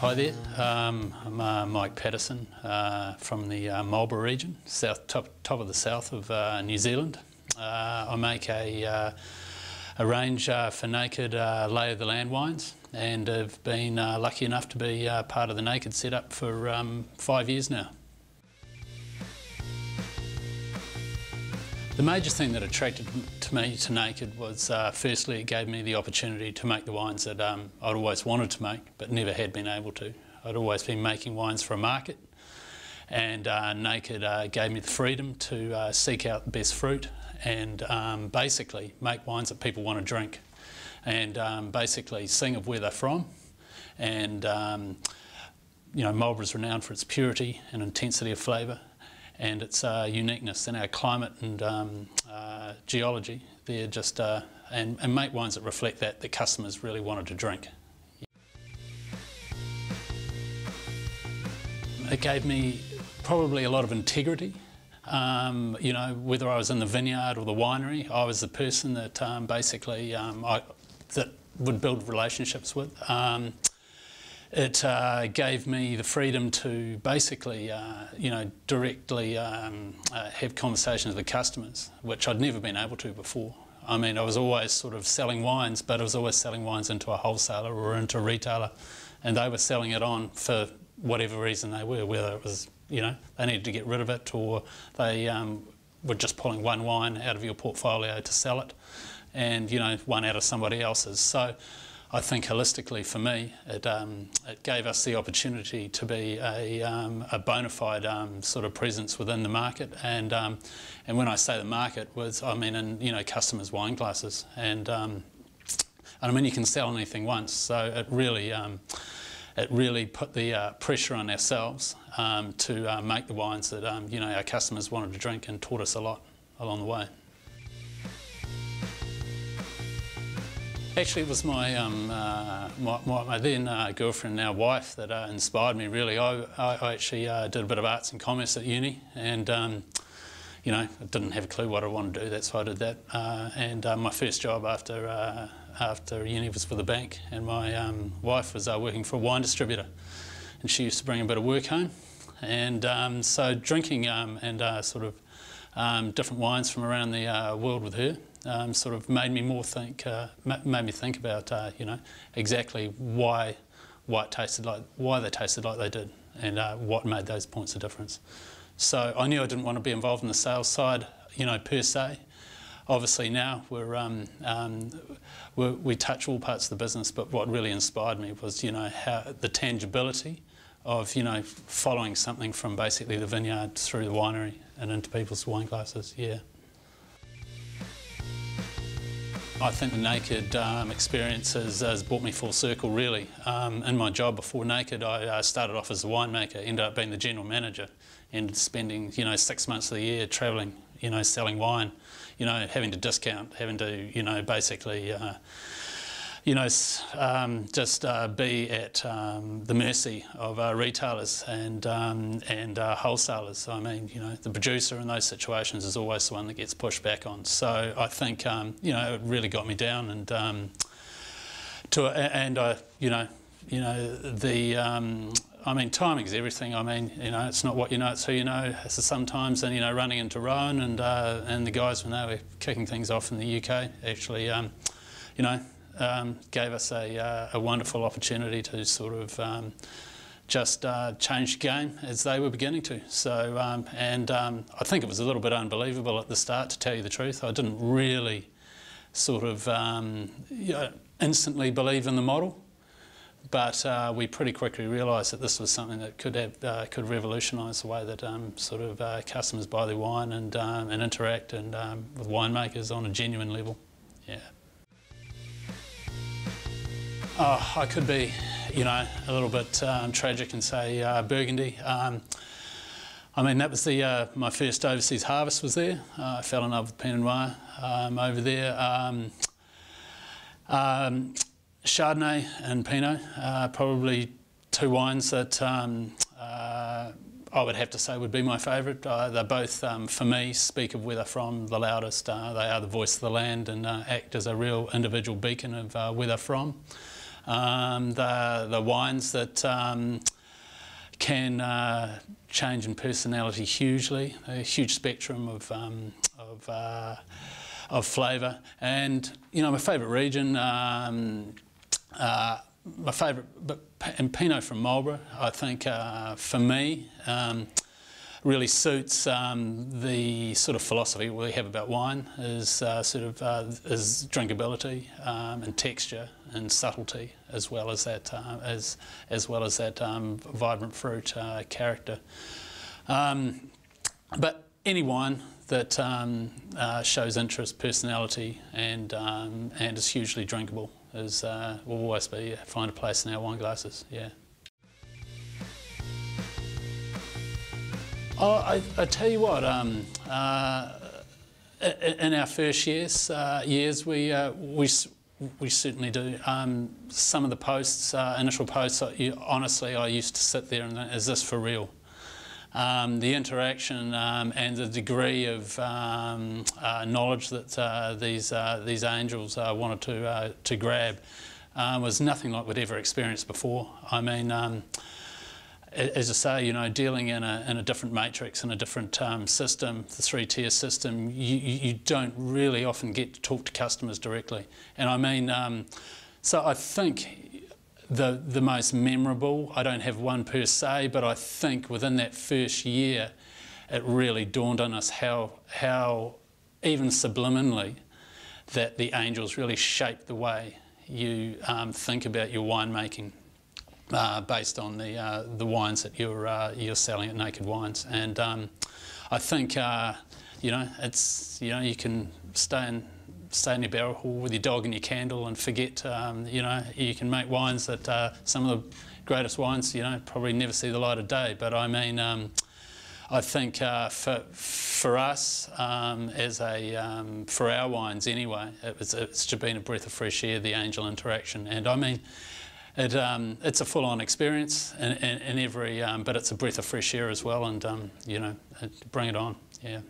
Hi there, I'm Mike Paterson from the Marlborough region, top of the south of New Zealand. I make a range for Naked lay of the land wines, and have been lucky enough to be part of the Naked setup for 5 years now. The major thing that attracted me to Naked was firstly it gave me the opportunity to make the wines that I'd always wanted to make but never had been able to. I'd always been making wines for a market, and Naked gave me the freedom to seek out the best fruit and basically make wines that people want to drink, and basically sing of where they're from. And you know, Marlborough's renowned for its purity and intensity of flavour, and its uniqueness in our climate and geology. They're just and make wines that reflect that customers really wanted to drink. It gave me probably a lot of integrity. You know, whether I was in the vineyard or the winery, I was the person that basically that would build relationships with. It gave me the freedom to basically, you know, directly have conversations with customers, which I'd never been able to before. I mean, I was always sort of selling wines, but I was always selling wines into a wholesaler or into a retailer, and they were selling it on for whatever reason they were, whether it was, you know, they needed to get rid of it, or they were just pulling one wine out of your portfolio to sell it, and, you know, one out of somebody else's. So I think holistically for me, it gave us the opportunity to be a bona fide sort of presence within the market, and when I say the market, I mean in, you know, customers' wine glasses, and I mean you can sell anything once, so it really put the pressure on ourselves to make the wines that you know, our customers wanted to drink, and taught us a lot along the way. Actually, it was my then girlfriend, now wife, that inspired me really. I actually did a bit of arts and commerce at uni, and you know, I didn't have a clue what I wanted to do. That's why I did that. And my first job after uni was for the bank, and my wife was working for a wine distributor, and she used to bring a bit of work home, and so drinking and sort of different wines from around the world with her sort of made me think about you know, exactly why they tasted like they did, and what made those points of difference. So I knew I didn't want to be involved in the sales side, you know, per se. Obviously now we touch all parts of the business, but what really inspired me was, you know, how the tangibility of, you know, following something from basically the vineyard through the winery and into people's wine glasses. Yeah. I think the Naked experience has brought me full circle, really. In my job before Naked, I started off as a winemaker, ended up being the general manager, and spending, you know, 6 months of the year travelling, you know, selling wine, you know, having to discount, having to, you know, basically, you know, just be at the mercy of retailers and wholesalers. I mean, you know, the producer in those situations is always the one that gets pushed back on. So I think, you know, it really got me down, and I mean, timing's everything. I mean, you know, it's not what you know, it's who you know. So sometimes, and, you know, running into Rowan and the guys when they were kicking things off in the UK, actually, you know, gave us a wonderful opportunity to sort of just change the game as they were beginning to. So, I think it was a little bit unbelievable at the start, to tell you the truth. I didn't really sort of you know, instantly believe in the model, but we pretty quickly realised that this was something that could revolutionise the way that sort of customers buy their wine and interact and with winemakers on a genuine level. Yeah. Oh, I could be, you know, a little bit tragic and say Burgundy. I mean, that was my first overseas harvest was there. I fell in love with Pinot Noir over there. Chardonnay and Pinot, probably two wines that I would have to say would be my favourite. They're both, for me, speak of where they're from the loudest. They are the voice of the land and act as a real individual beacon of where they're from. the wines that can change in personality hugely, a huge spectrum of flavour. And my favourite region, my favourite, and Pinot from Marlborough, I think for me really suits the sort of philosophy we have about wine, is is drinkability and texture and subtlety, as well as that vibrant fruit character. But any wine that shows interest, personality, and is hugely drinkable will always find a place in our wine glasses. Yeah. Oh, I tell you what. In our first years, we certainly do. Some of the posts, initial posts, honestly, I used to sit there and think, is this for real? The interaction and the degree of knowledge that these angels wanted to grab was nothing like we'd ever experienced before. I mean, as I say, dealing in a different matrix, in a different system, the three-tier system, you don't really often get to talk to customers directly. And I mean, so I think the most memorable, I don't have one per se, but I think within that first year, it really dawned on us how even subliminally, that the angels really shape the way you think about your winemaking. Based on the wines that you're selling at Naked Wines, and I think it's you can stay in your barrel hall with your dog and your candle and forget you can make wines that some of the greatest wines probably never see the light of day. But I mean, I think for us for our wines anyway, it's just been a breath of fresh air, the angel interaction, and I mean. It's a full-on experience in every, but it's a breath of fresh air as well, and bring it on, yeah.